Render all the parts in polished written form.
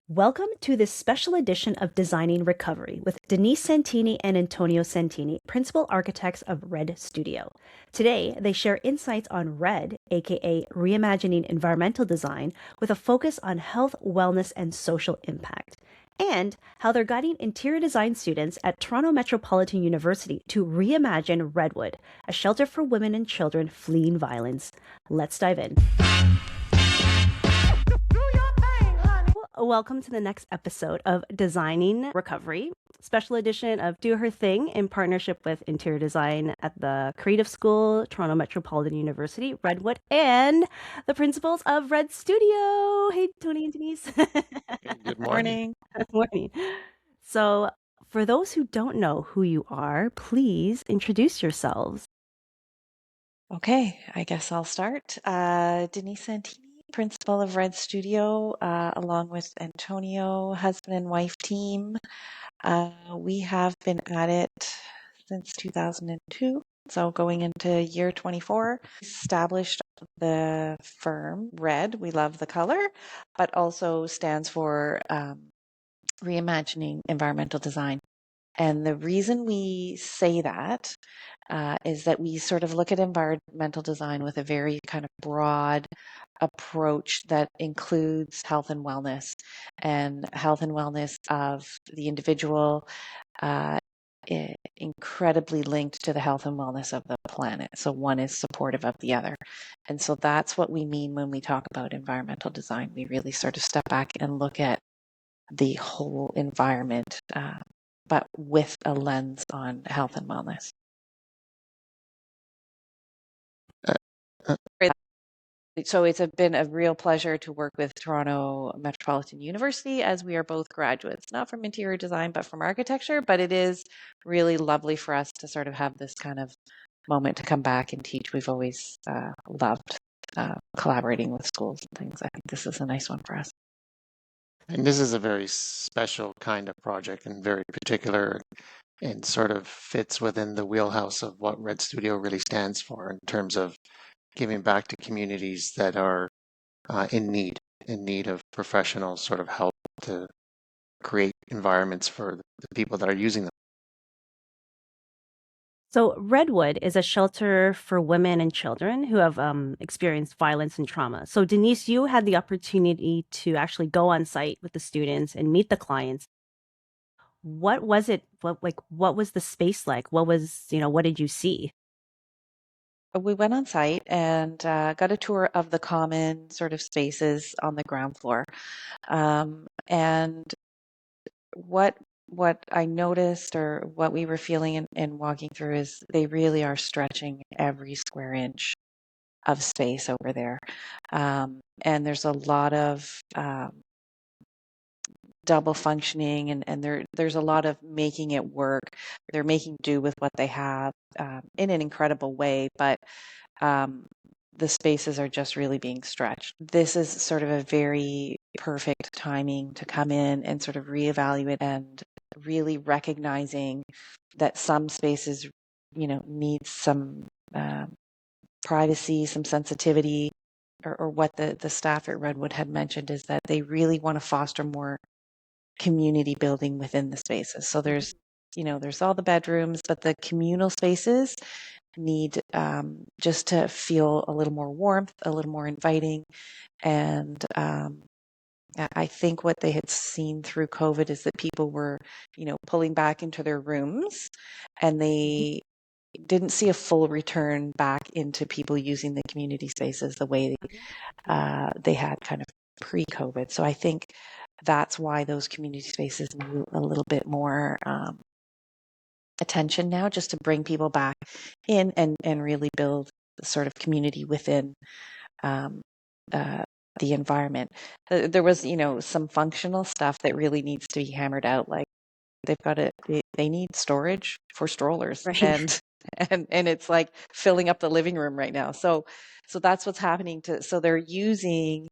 Welcome to this special edition of Designing Recovery with Denise Santini and Antonio Santini, principal architects of Red Studio. Today, they share insights on Red, aka reimagining environmental design, with a focus on health, wellness, and social impact, and how they're guiding interior design students at Toronto Metropolitan University to reimagine Redwood, a shelter for women and children fleeing violence. Let's dive in. Welcome to the next episode of Designing Recovery, special edition of Do Her Thing in partnership with Interior Design at the Creative School, Toronto Metropolitan University, Redwood, and the principals of Red Studio. Hey, Tony and Denise. Good morning. Good morning. So, for those who don't know who you are, please introduce yourselves. Okay, I guess I'll start. Denise Santini, principal of Red Studio, along with Antonio, husband and wife team. We have been at it since 2002, so going into year 24. Established the firm Red, we love the color, but also stands for reimagining environmental design. And the reason we say that is that we sort of look at environmental design with a very kind of broad approach that includes health and wellness of the individual, incredibly linked to the health and wellness of the planet. So one is supportive of the other. And so that's what we mean when we talk about environmental design. We really sort of step back and look at the whole environment, but with a lens on health and wellness. So it's been a real pleasure to work with Toronto Metropolitan University, as we are both graduates, not from interior design, but from architecture. But it is really lovely for us to sort of have this kind of moment to come back and teach. We've always loved collaborating with schools and things. I think this is a nice one for us. And this is a very special kind of project and very particular and sort of fits within the wheelhouse of what Red Studio really stands for in terms of giving back to communities that are in need of professional sort of help to create environments for the people that are using them. So, Redwood is a shelter for women and children who have experienced violence and trauma. So, Denise, you had the opportunity to actually go on site with the students and meet the clients. What was it? What was the space like? What did you see? We went on site and got a tour of the common sort of spaces on the ground floor. And what I noticed, or what we were feeling and walking through, is they really are stretching every square inch of space over there. And there's a lot of double functioning, and there's a lot of making it work. They're making do with what they have in an incredible way, but the spaces are just really being stretched. This is sort of a very perfect timing to come in and sort of reevaluate, and really recognizing that some spaces, need some privacy, some sensitivity, or what the staff at Redwood had mentioned is that they really want to foster more community building within the spaces. So there's all the bedrooms, but the communal spaces need just to feel a little more warmth, a little more inviting. And I think what they had seen through COVID is that people were, pulling back into their rooms, and they didn't see a full return back into people using the community spaces the way they had kind of pre-COVID. So I think that's why those community spaces need a little bit more attention now, just to bring people back in and really build the sort of community within the environment. There was, some functional stuff that really needs to be hammered out. Like they need storage for strollers, Right. and it's like filling up the living room right now. So that's what's happening so they're using,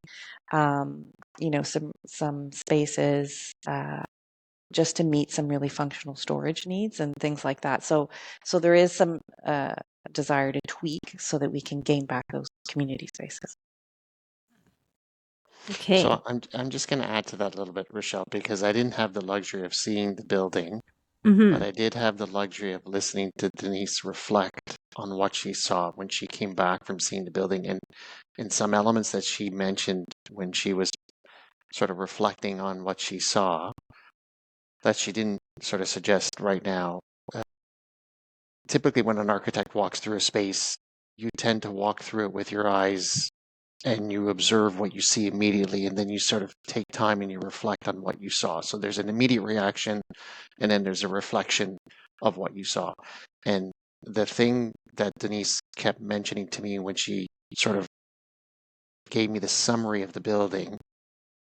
some spaces, just to meet some really functional storage needs and things like that. So there is some desire to tweak so that we can gain back those community spaces. Okay. So I'm just going to add to that a little bit, Rochelle, because I didn't have the luxury of seeing the building, but Mm-hmm. I did have the luxury of listening to Denise reflect on what she saw when she came back from seeing the building, and some elements that she mentioned when she was sort of reflecting on what she saw that she didn't sort of suggest right now. Uh, Typically, when an architect walks through a space, you tend to walk through it with your eyes and you observe what you see immediately, and then you sort of take time and you reflect on what you saw. So there's an immediate reaction, and then there's a reflection of what you saw. And the thing that Denise kept mentioning to me when she sort of gave me the summary of the building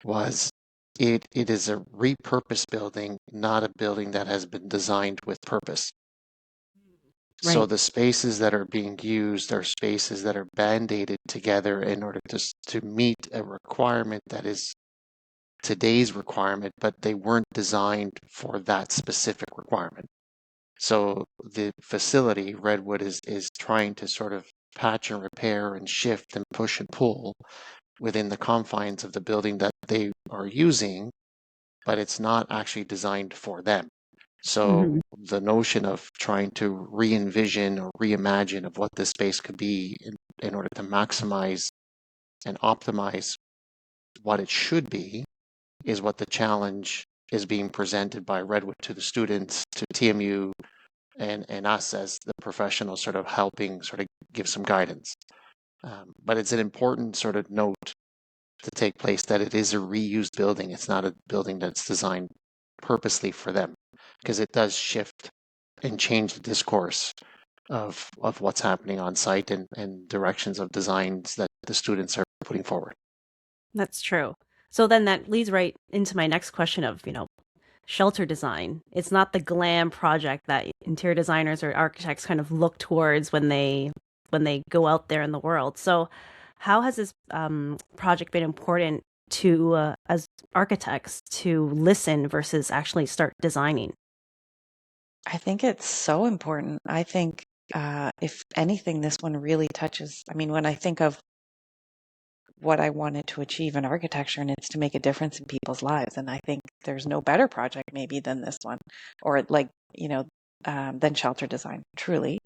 was it is a repurposed building, not a building that has been designed with purpose. So Right. the spaces that are being used are spaces that are band-aided together in order to meet a requirement that is today's requirement, but they weren't designed for that specific requirement. So the facility, Redwood, is trying to sort of patch and repair and shift and push and pull within the confines of the building that they are using, but it's not actually designed for them. So Mm-hmm. the notion of trying to re-envision or reimagine of what this space could be in order to maximize and optimize what it should be is what the challenge is being presented by Redwood to the students, to TMU, and us as the professionals sort of helping sort of give some guidance. But it's an important sort of note to take place that it is a reused building. It's not a building that's designed purposely for them, because it does shift and change the discourse of what's happening on site and directions of designs that the students are putting forward. That's true. So then that leads right into my next question of, shelter design. It's not the glam project that interior designers or architects kind of look towards when they go out there in the world. So how has this project been important to as architects to listen versus actually start designing? I think it's so important. I think, if anything, this one really touches. I mean, when I think of what I wanted to achieve in architecture, and it's to make a difference in people's lives, and I think there's no better project maybe than this one, or like, than shelter design, truly,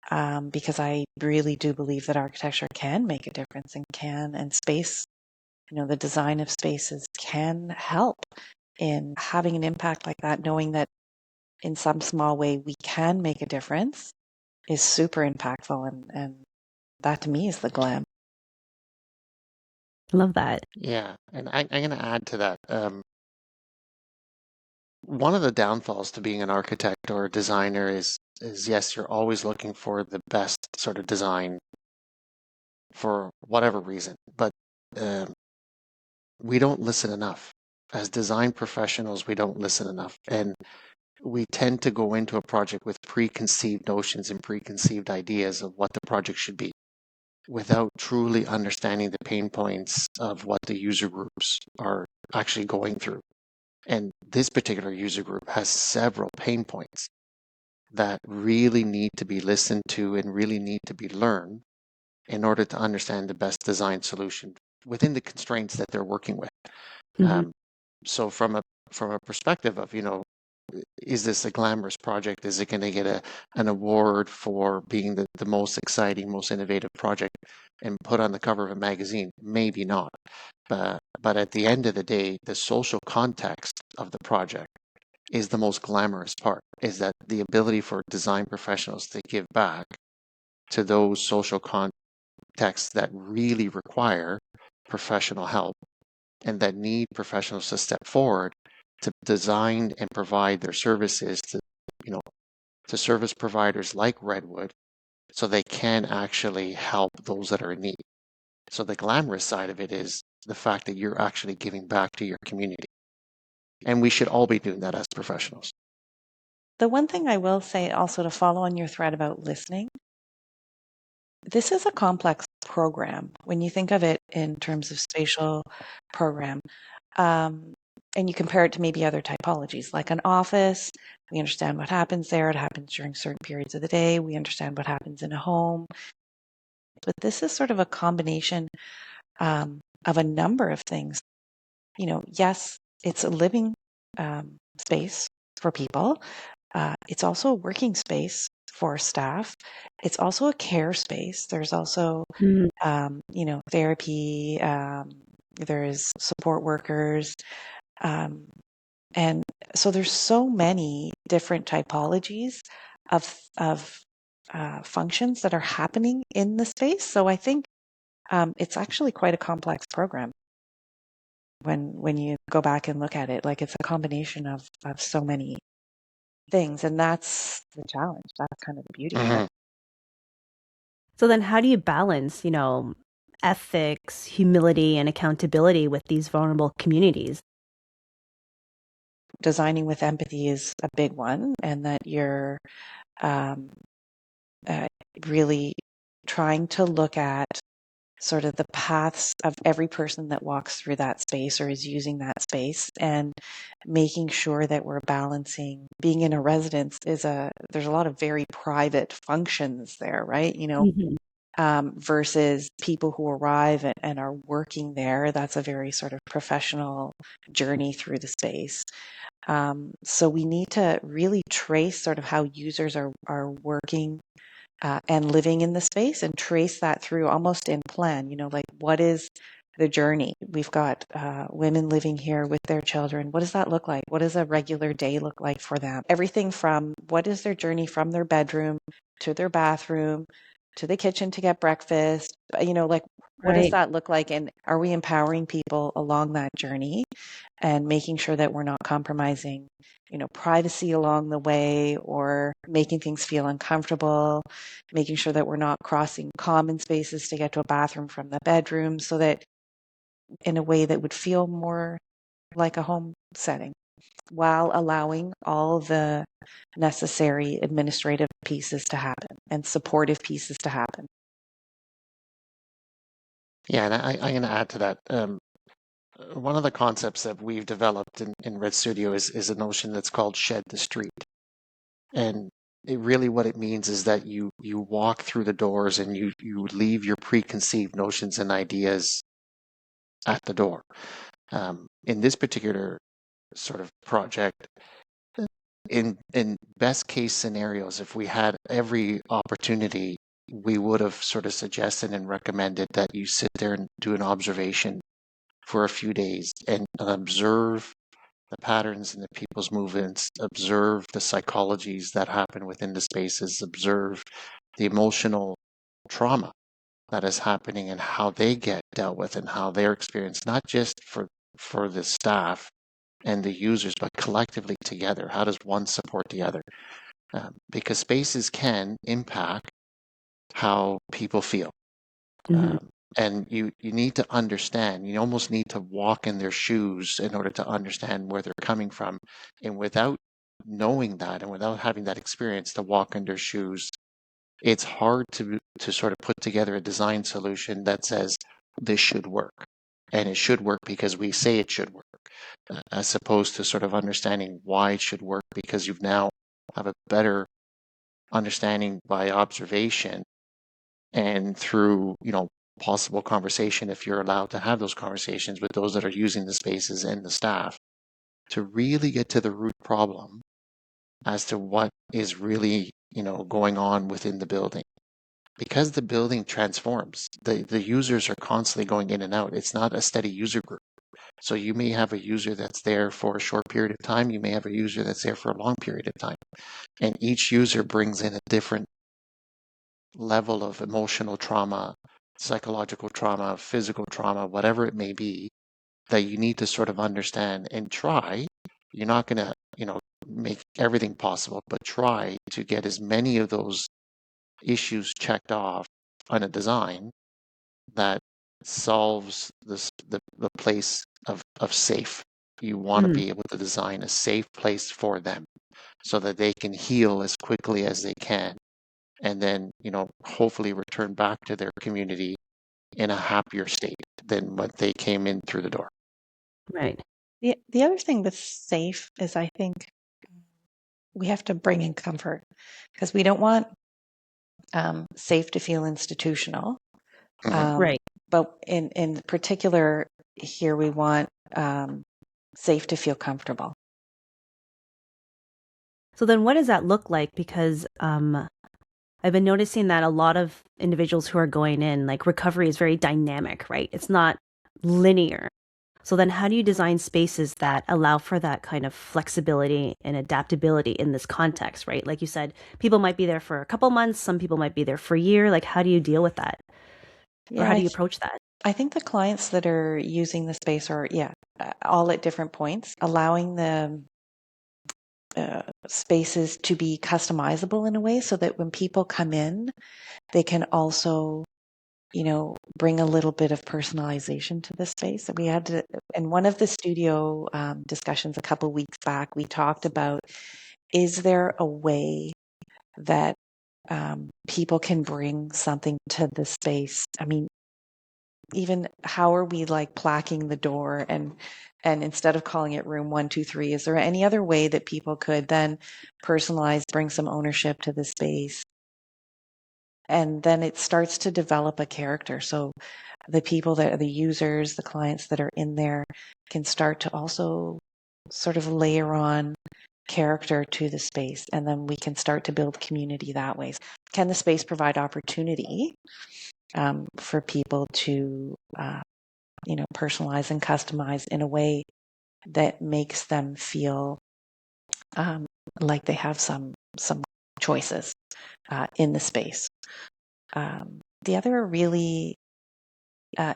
because I really do believe that architecture can make a difference and space, the design of spaces can help in having an impact like that, knowing that in some small way we can make a difference is super impactful. And that to me is the glam. I love that. Yeah, and I'm going to add to that. One of the downfalls to being an architect or a designer is yes, you're always looking for the best sort of design for whatever reason, but um, we don't listen enough. As design professionals, we don't listen enough, and we tend to go into a project with preconceived notions and preconceived ideas of what the project should be without truly understanding the pain points of what the user groups are actually going through. And this particular user group has several pain points that really need to be listened to and really need to be learned in order to understand the best design solution within the constraints that they're working with. Hmm. Um, so from a perspective of, is this a glamorous project? Is it going to get an award for being the most exciting, most innovative project and put on the cover of a magazine? Maybe not. But at the end of the day, the social context of the project is the most glamorous part, is that the ability for design professionals to give back to those social contexts that really require professional help and that need professionals to step forward to design and provide their services to, you know, to service providers like Redwood so they can actually help those that are in need. So the glamorous side of it is the fact that you're actually giving back to your community. And we should all be doing that as professionals. The one thing I will say also, to follow on your thread about listening, this is a complex program when you think of it in terms of spatial program. Um, and you compare it to maybe other typologies, like an office. We understand what happens there. It happens during certain periods of the day. We understand what happens in a home. But this is sort of a combination. of a number of things. Yes, it's a living space for people. It's also a working space for staff. It's also a care space. There's also, therapy. There's support workers. And so there's so many different typologies of functions that are happening in the space. So I think it's actually quite a complex program when you go back and look at it. Like, it's a combination of so many things, and that's the challenge. That's kind of the beauty of it. So then how do you balance, ethics, humility, and accountability with these vulnerable communities? Designing with empathy is a big one, and that you're really trying to look at sort of the paths of every person that walks through that space or is using that space, and making sure that we're balancing. Being in a residence there's a lot of very private functions there, right? Versus people who arrive and are working there. That's a very sort of professional journey through the space. So we need to really trace sort of how users are working and living in the space, and trace that through almost in plan, like, what is the journey? We've got women living here with their children. What does that look like? What does a regular day look like for them? Everything from what is their journey from their bedroom to their bathroom to the kitchen to get breakfast, like, what does that look like? And are we empowering people along that journey, and making sure that we're not compromising, privacy along the way, or making things feel uncomfortable, making sure that we're not crossing common spaces to get to a bathroom from the bedroom, so that in a way that would feel more like a home setting, while allowing all the necessary administrative pieces to happen and supportive pieces to happen. Yeah, and I'm going to add to that. One of the concepts that we've developed in Red Studio is a notion that's called shed the street. And what it means is that you walk through the doors and you leave your preconceived notions and ideas at the door. In this particular sort of project, in best case scenarios, if we had every opportunity, we would have sort of suggested and recommended that you sit there and do an observation for a few days and observe the patterns in the people's movements, observe the psychologies that happen within the spaces, observe the emotional trauma that is happening and how they get dealt with and how they're experienced, not just for the staff and the users, but collectively together. How does one support the other? Because spaces can impact how people feel. And you need to understand, you almost need to walk in their shoes in order to understand where they're coming from. And without knowing that and without having that experience to walk in their shoes, it's hard to sort of put together a design solution that says this should work. And it should work because we say it should work, as opposed to sort of understanding why it should work, because you've now have a better understanding by observation and through, possible conversation, if you're allowed to have those conversations with those that are using the spaces and the staff, to really get to the root problem as to what is really, going on within the building. Because the building transforms, the users are constantly going in and out. It's not a steady user group. So you may have a user that's there for a short period of time. You may have a user that's there for a long period of time. And each user brings in a different level of emotional trauma, psychological trauma, physical trauma, whatever it may be, that you need to sort of understand and try. You're not going to, make everything possible, but try to get as many of those issues checked off on a design that solves the place of safe. You want to be able to design a safe place for them so that they can heal as quickly as they can, and then, hopefully return back to their community in a happier state than what they came in through the door. Right. The other thing with safe is, I think, we have to bring in comfort, because we don't want safe to feel institutional. Mhm. Right. But in particular, here we want safe to feel comfortable. So then what does that look like? Because I've been noticing that a lot of individuals who are going in, like recovery is very dynamic, right? It's not linear. So then how do you design spaces that allow for that kind of flexibility and adaptability in this context, right? Like you said, people might be there for a couple months, some people might be there for a year. Like how do you deal with that? Or Yeah, how do you approach that? I think the clients that are using the space are, all at different points, allowing the spaces to be customizable in a way so that when people come in, they can also, bring a little bit of personalization to the space. We had to, in one of the studio discussions a couple weeks back, we talked about, is there a way that people can bring something to the space? I mean, even how are we like placking the door, and instead of calling it room 123, is there any other way that people could then personalize, bring some ownership to the space? And then it starts to develop a character. So the people that are the users, the clients that are in there can start to also sort of layer on character to the space. And then we can start to build community that way. Can the space provide opportunity for people to, personalize and customize in a way that makes them feel um, like they have some choices in the space? The other really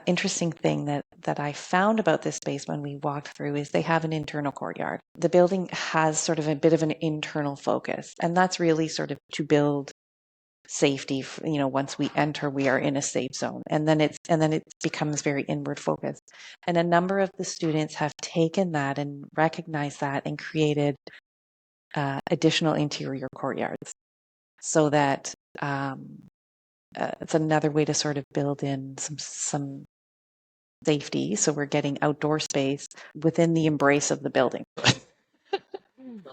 interesting thing that I found about this space when we walked through is they have an internal courtyard. The building has sort of a bit of an internal focus, and that's really sort of to build safety. Once we enter, we are in a safe zone, and then it becomes very inward focused. And a number of the students have taken that and recognized that and created additional interior courtyards, so that it's another way to sort of build in some safety. So we're getting outdoor space within the embrace of the building.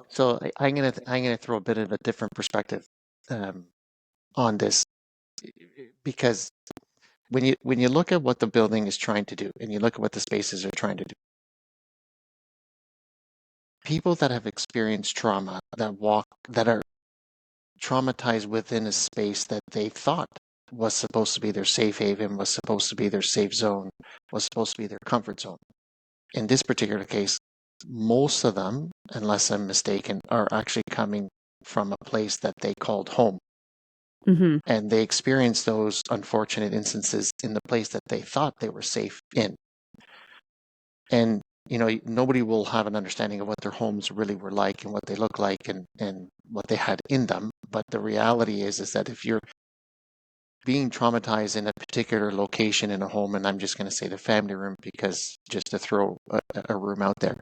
So I'm gonna throw a bit of a different perspective um, on this, because when you look at what the building is trying to do and you look at what the spaces are trying to do, people that have experienced trauma that are traumatized within a space that they thought was supposed to be their safe haven, was supposed to be their safe zone, was supposed to be their comfort zone. In this particular case, most of them, unless I'm mistaken, are actually coming from a place that they called home. Mm-hmm. And they experienced those unfortunate instances in the place that they thought they were safe in. And nobody will have an understanding of what their homes really were like and what they look like and what they had in them. But the reality is that if you're being traumatized in a particular location in a home, and I'm just going to say the family room because just to throw a room out there,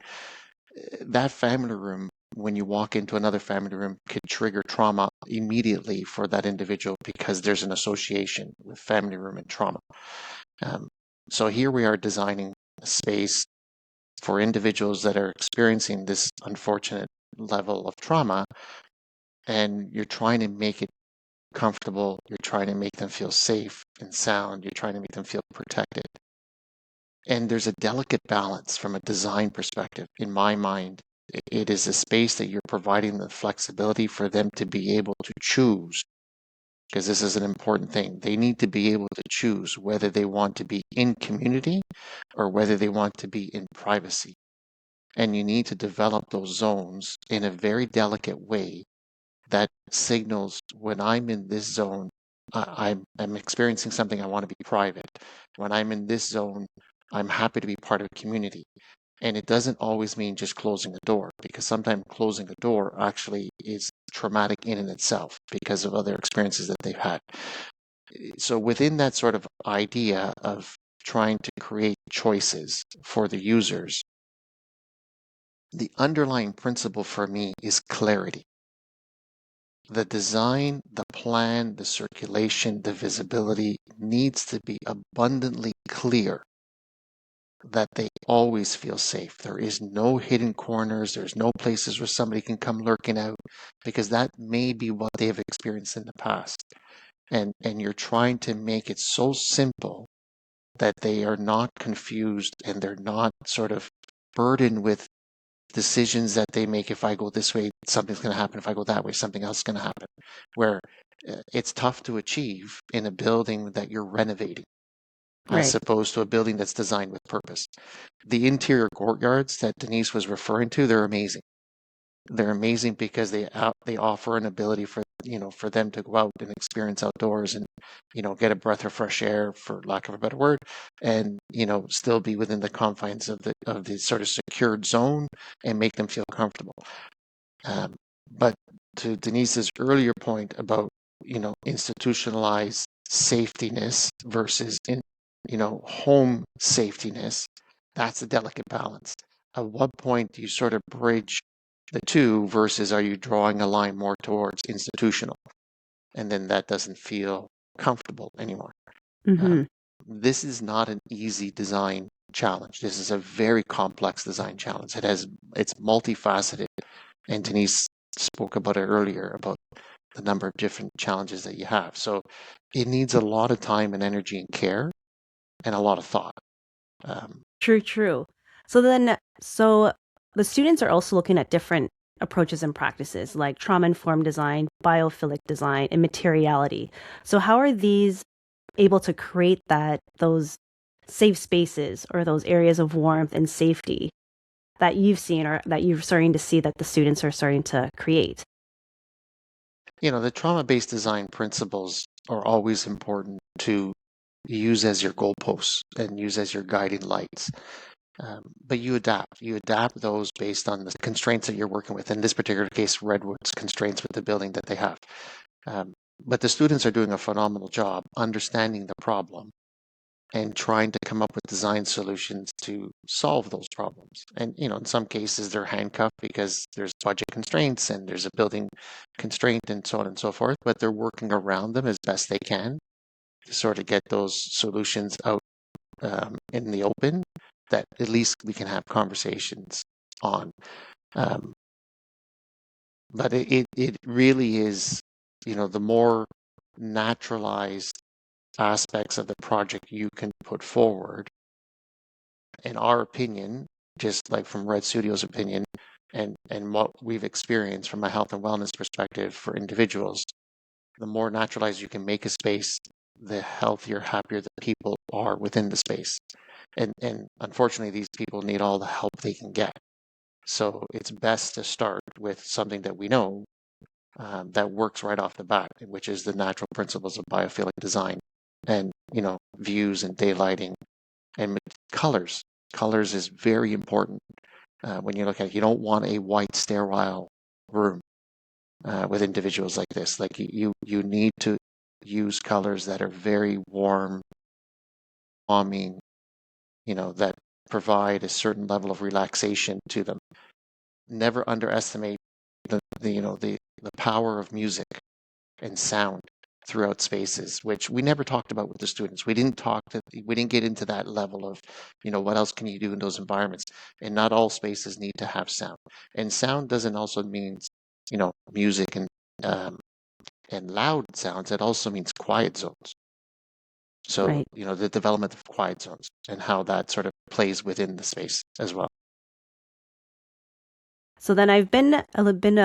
that family room, when you walk into another family room, could trigger trauma immediately for that individual because there's an association with family room and trauma. Um, so here we are designing a space for individuals that are experiencing this unfortunate level of trauma, and you're trying to make it comfortable, you're trying to make them feel safe and sound, you're trying to make them feel protected. And there's a delicate balance from a design perspective. In my mind, it is a space that you're providing the flexibility for them to be able to choose, because this is an important thing. They need to be able to choose whether they want to be in community or whether they want to be in privacy. And you need to develop those zones in a very delicate way that signals when I'm in this zone, I'm experiencing something, I want to be private. When I'm in this zone, I'm happy to be part of a community. And it doesn't always mean just closing a door, because sometimes closing a door actually is traumatic in and itself because of other experiences that they've had. So within that sort of idea of trying to create choices for the users, the underlying principle for me is clarity. The design, the plan, the circulation, the visibility needs to be abundantly clear that they always feel safe. There is no hidden corners. There's no places where somebody can come lurking out, because that may be what they have experienced in the past. and you're trying to make it so simple that they are not confused and they're not sort of burdened with decisions that they make. If I go this way, something's going to happen. If I go that way, something else is going to happen. Where it's tough to achieve in a building that you're renovating, as opposed to a building that's designed with purpose. The interior courtyards that Denise was referring to, they're amazing. They're amazing because they offer an ability for for them to go out and experience outdoors and get a breath of fresh air, for lack of a better word, and still be within the confines of the sort of secured zone and make them feel comfortable. But to Denise's earlier point about institutionalized safetiness versus home safetiness, that's a delicate balance. At what point do you sort of bridge the two versus are you drawing a line more towards institutional? And then that doesn't feel comfortable anymore. This is not an easy design challenge. This is a very complex design challenge. It's multifaceted. And Denise spoke about it earlier, about the number of different challenges that you have. So it needs a lot of time and energy and care and a lot of thought. True. So the students are also looking at different approaches and practices like trauma-informed design, biophilic design, and materiality. So how are these able to create those safe spaces or those areas of warmth and safety that you've seen or that you're starting to see that the students are starting to create? The trauma-based design principles are always important to use as your goalposts and use as your guiding lights. But you adapt those based on the constraints that you're working with. In this particular case, Redwood's constraints with the building that they have. But the students are doing a phenomenal job understanding the problem and trying to come up with design solutions to solve those problems. And, in some cases they're handcuffed because there's budget constraints and there's a building constraint and so on and so forth, but they're working around them as best they can to sort of get those solutions out in the open that at least we can have conversations on. But it really is, the more naturalized aspects of the project you can put forward, in our opinion, just like from Red Studio's opinion, and what we've experienced from a health and wellness perspective for individuals, the more naturalized you can make a space, the healthier, happier the people are within the space. And unfortunately, these people need all the help they can get. So it's best to start with something that we know that works right off the bat, which is the natural principles of biophilic design and, views and daylighting and colors. Colors is very important when you look at it. You don't want a white, sterile room with individuals like this. Like you need to use colors that are very warm, calming, that provide a certain level of relaxation to them. Never underestimate the power of music and sound throughout spaces, which we never talked about with the students. We didn't get into that level of, what else can you do in those environments? And not all spaces need to have sound. And sound doesn't also mean, music and loud sounds. It also means quiet zones. So, the development of quiet zones and how that sort of plays within the space as well. So then I've been a little bit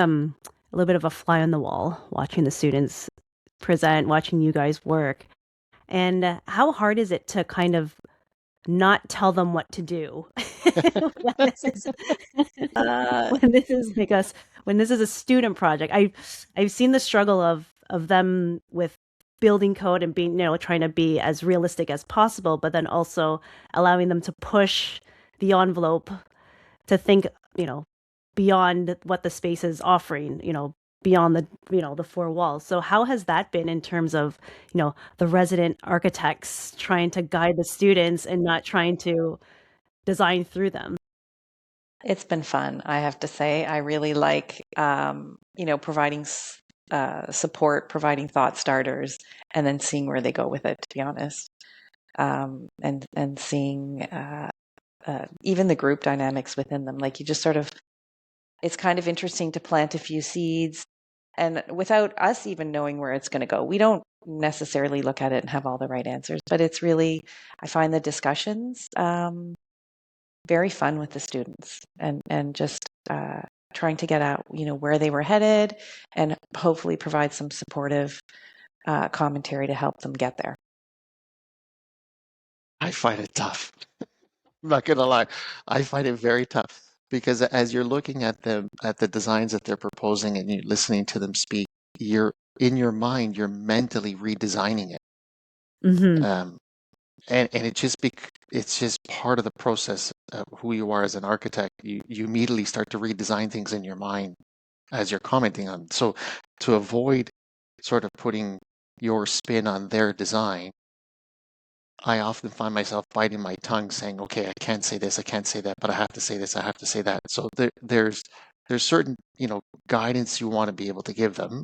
of a fly on the wall watching the students present, watching you guys work. And how hard is it to kind of not tell them what to do when this is a student project? I've seen the struggle of them with building code and being, trying to be as realistic as possible, but then also allowing them to push the envelope to think, beyond what the space is offering, beyond the four walls. So how has that been in terms of, the resident architects trying to guide the students and not trying to design through them? It's been fun, I have to say. I really like, providing support, providing thought starters, and then seeing where they go with it, to be honest. And seeing even the group dynamics within them. Like you just sort of, it's kind of interesting to plant a few seeds and without us even knowing where it's going to go. We don't necessarily look at it and have all the right answers. But it's really, I find the discussions very fun with the students, and just trying to get at where they were headed, and hopefully provide some supportive commentary to help them get there. I find it tough. I'm not gonna lie. I find it very tough because as you're looking at the designs that they're proposing and you're listening to them speak, you're in your mind, you're mentally redesigning it. Mm-hmm. Um, and it's just part of the process of who you are as an architect. You immediately start to redesign things in your mind as you're commenting on. So to avoid sort of putting your spin on their design, I often find myself biting my tongue saying, okay, I can't say this, I can't say that, but I have to say this, I have to say that. So there's certain, guidance you want to be able to give them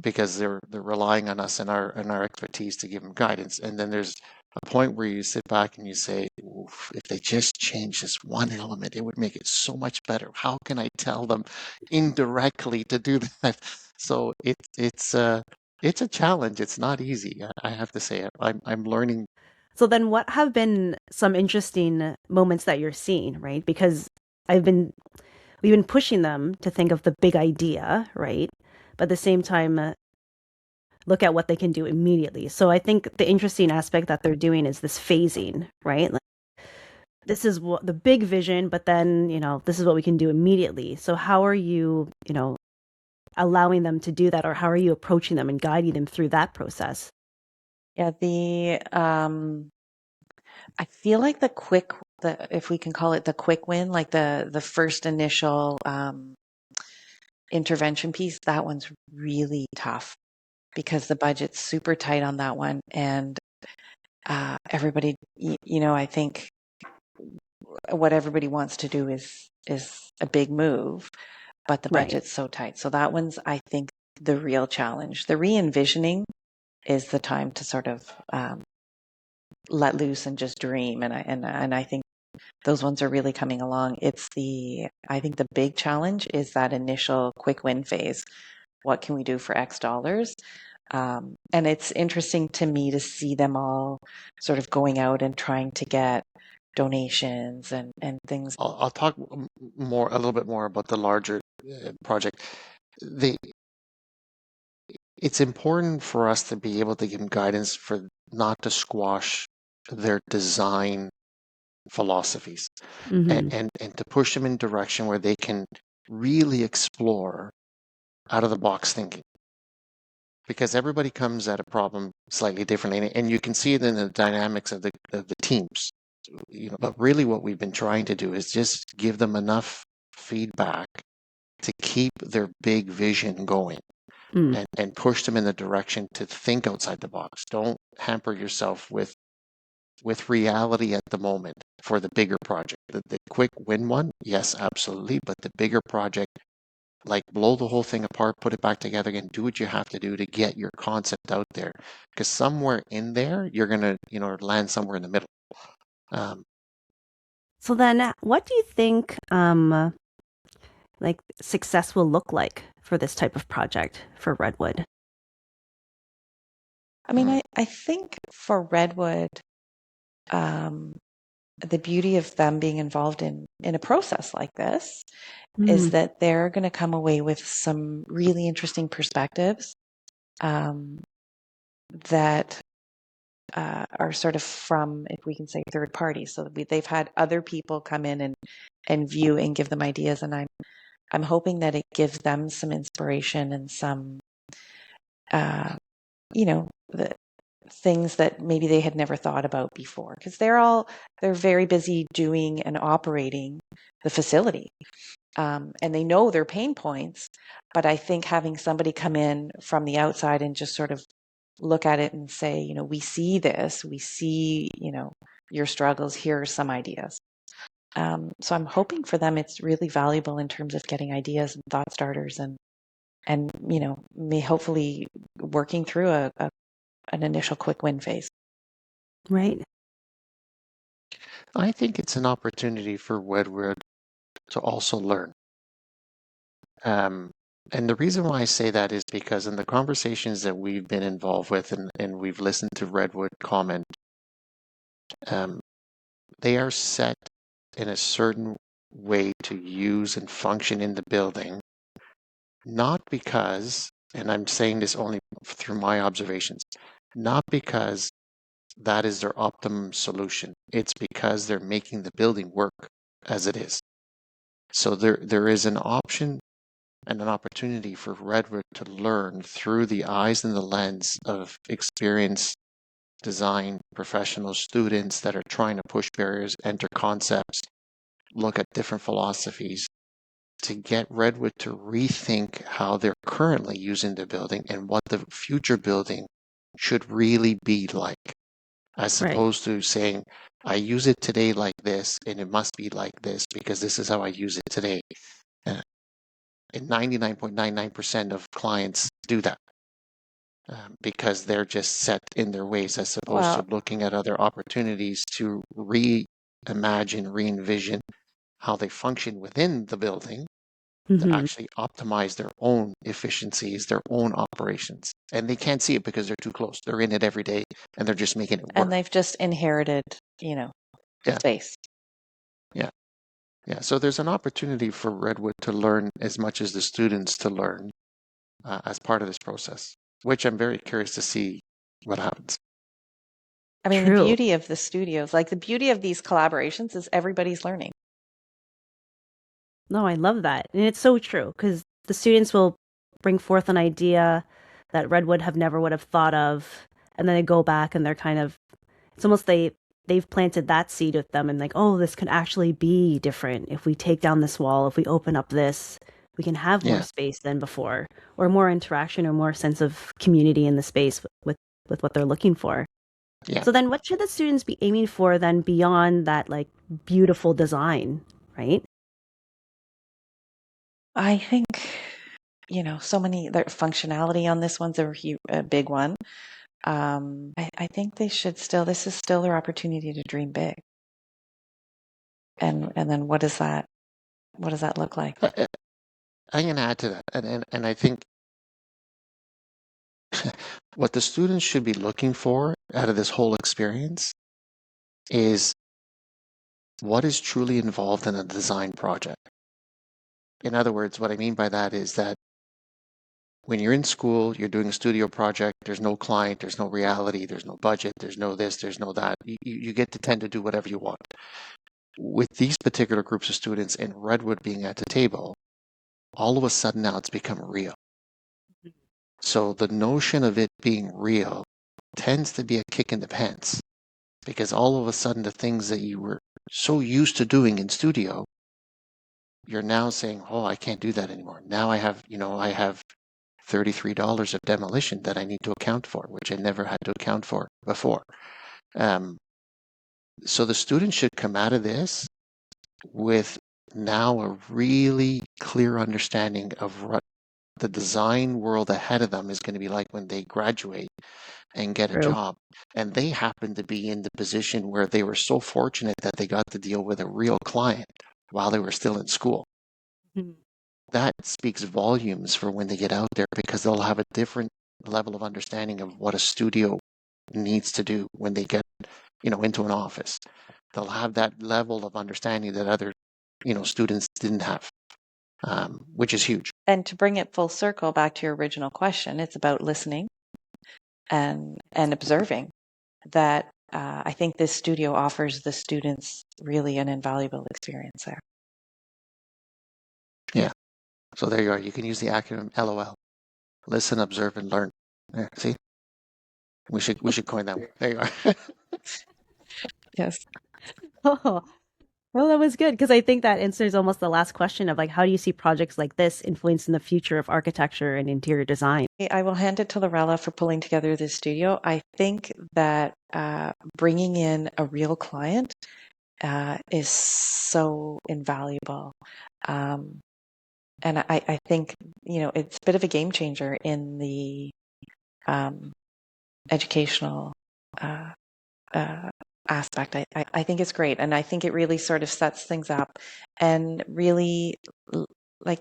because they're relying on us and our expertise to give them guidance. And then there's a point where you sit back and you say, oof, if they just change this one element, it would make it so much better. How can I tell them indirectly to do that? So it's a challenge. It's not easy. I have to say. I'm learning. So then what have been some interesting moments that you're seeing, right? Because we've been pushing them to think of the big idea, right? But at the same time, look at what they can do immediately. So I think the interesting aspect that they're doing is this phasing, right? Like, this is what the big vision, but then, this is what we can do immediately. So how are you, allowing them to do that, or how are you approaching them and guiding them through that process? Yeah, I feel like if we can call it the quick win, like the first initial intervention piece, that one's really tough because the budget's super tight on that one, and everybody, I think what everybody wants to do is a big move, but the Right. budget's so tight. So that one's, I think, the real challenge. The re-envisioning is the time to sort of let loose and just dream, and I think those ones are really coming along. I think the big challenge is that initial quick win phase. What can we do for X dollars? And it's interesting to me to see them all sort of going out and trying to get donations and things. I'll talk a little bit more about the larger project. The It's important for us to be able to give them guidance for not to squash their design philosophies Mm-hmm. and to push them in direction where they can really explore out of the box thinking because everybody comes at a problem slightly differently and you can see it in the dynamics of the teams, but really what we've been trying to do is just give them enough feedback to keep their big vision going Mm. and push them in the direction to think outside the box. Don't hamper yourself with reality at the moment for the bigger project. The quick win one, yes, absolutely. But the bigger project, like blow the whole thing apart, put it back together again, do what you have to do to get your concept out there. Because somewhere in there, you're gonna, land somewhere in the middle. Um, So then what do you think like success will look like for this type of project for Redwood? I mean, mm, I think for Redwood, um, the beauty of them being involved in a process like this is Mm. that they're going to come away with some really interesting perspectives um, that are sort of from, if we can say, third parties. So they've had other people come in and view and give them ideas, and I'm hoping that it gives them some inspiration and some, the things that maybe they had never thought about before, because they're very busy doing and operating the facility. And they know their pain points, but I think having somebody come in from the outside and just sort of look at it and say, we see this, we see, your struggles, here are some ideas. So I'm hoping for them it's really valuable in terms of getting ideas and thought starters and may hopefully working through an initial quick win phase. Right. I think it's an opportunity for Wedward to also learn. And the reason why I say that is because in the conversations that we've been involved with and we've listened to Redwood comment, um, they are set in a certain way to use and function in the building, not because, and I'm saying this only through my observations, not because that is their optimum solution. It's because they're making the building work as it is. So there is an option and an opportunity for Redwood to learn through the eyes and the lens of experienced design professional students that are trying to push barriers, enter concepts, look at different philosophies to get Redwood to rethink how they're currently using the building and what the future building should really be like, as Right. opposed to saying, I use it today like this and it must be like this because this is how I use it today. And 99.99% of clients do that because they're just set in their ways as opposed to Well, looking at other opportunities to reimagine, re-envision how they function within the building to Hmm. actually optimize their own efficiencies, their own operations. And they can't see it because they're too close. They're in it every day and they're just making it and work. they've just inherited, the Yeah, space. yeah, yeah. So there's an opportunity for Redwood to learn as much as the students to learn as part of this process, which I'm very curious to see what happens. I mean, the True. beauty of the studios, like the beauty of these collaborations is everybody's learning. No, I love that. And it's so true because the students will bring forth an idea that Redwood have never would have thought of. And then they go back and they're kind of, it's almost they've planted that seed with them and like, oh, this could actually be different. If we take down this wall, if we open up this, we can have more Yeah, space than before or more interaction or more sense of community in the space with what they're looking for. yeah. So then what should the students be aiming for then beyond that like beautiful design, right? I think, so many, their functionality on this one's a big one. I think they should still, this is still their opportunity to dream big. And then what does that look like? I'm going to add to that. And I think what the students should be looking for out of this whole experience is what is truly involved in a design project. In other words, what I mean by that is that when you're in school, you're doing a studio project, there's no client, there's no reality, there's no budget, there's no this, there's no that. You get to tend to do whatever you want. With these particular groups of students and Redwood being at the table, all of a sudden now it's become real. So the notion of it being real tends to be a kick in the pants because all of a sudden the things that you were so used to doing in studio, you're now saying, oh, I can't do that anymore. Now I have $33 of demolition that I need to account for, which I never had to account for before. Um, so the students should come out of this with now a really clear understanding of what the design world ahead of them is going to be like when they graduate and get a True. job. And they happen to be in the position where they were so fortunate that they got to deal with a real client while they were still in school. Mhm. That speaks volumes for when they get out there because they'll have a different level of understanding of what a studio needs to do when they get, into an office. They'll have that level of understanding that other, students didn't have, which is huge. And to bring it full circle back to your original question, it's about listening and observing that I think this studio offers the students really an invaluable experience there. Yeah. So there you are. You can use the acronym LOL: listen, observe, and learn. There, see, we should coin that one. There you are. Yes. Oh, well, that was good because I think that answers almost the last question of like, how do you see projects like this influencing the future of architecture and interior design? I will hand it to Lorella for pulling together this studio. I think that bringing in a real client is so invaluable. And I think, it's a bit of a game changer in the educational uh, aspect. I think it's great. And I think it really sort of sets things up and really like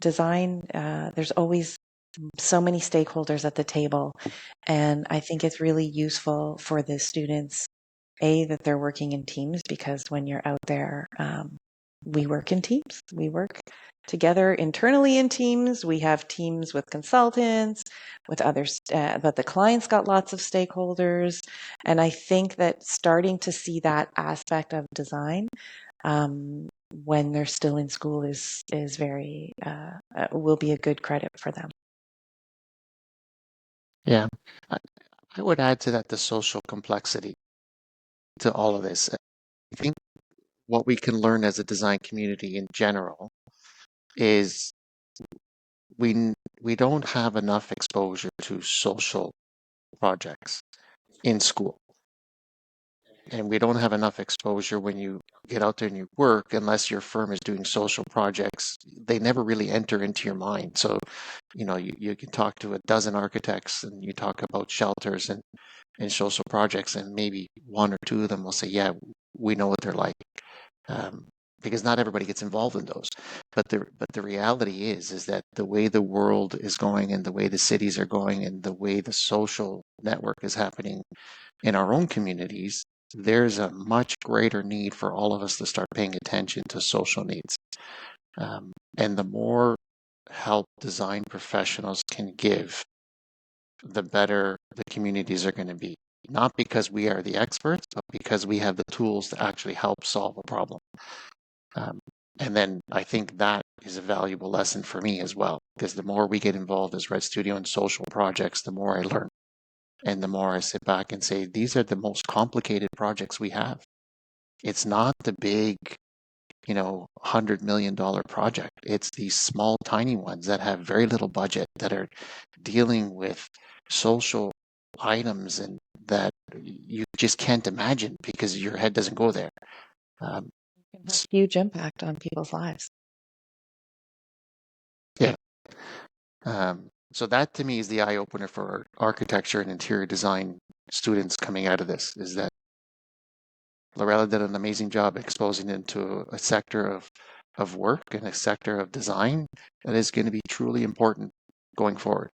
design, there's always so many stakeholders at the table. And I think it's really useful for the students, that they're working in teams, because when you're out there, we work in teams. We work together internally in teams. We have teams with consultants, with others, but the client's got lots of stakeholders. And I think that starting to see that aspect of design when they're still in school is very will be a good credit for them. Yeah. I, I would add to that the social complexity to all of this. I think what we can learn as a design community in general is we don't have enough exposure to social projects in school. And we don't have enough exposure when you get out there and you work, unless your firm is doing social projects. They never really enter into your mind. So, you can talk to a dozen architects and you talk about shelters and social projects, and maybe one or two of them will say, yeah, we know what they're like. Um, because not everybody gets involved in those. But the reality is that the way the world is going and the way the cities are going and the way the social network is happening in our own communities, there's a much greater need for all of us to start paying attention to social needs. And the more help design professionals can give, the better the communities are going to be. Not because we are the experts, but because we have the tools to actually help solve a problem. And then I think that is a valuable lesson for me as well, because the more we get involved as Red Studio in social projects, the more I learn. And the more I sit back and say, these are the most complicated projects we have. It's not the big, $100 million project. It's these small, tiny ones that have very little budget, that are dealing with social items and that you just can't imagine because your head doesn't go there. Um, It can have huge impact on people's lives. yeah. So that to me is the eye opener for architecture and interior design students coming out of this, is that Lorella did an amazing job exposing into a sector of work and a sector of design that is going to be truly important going forward.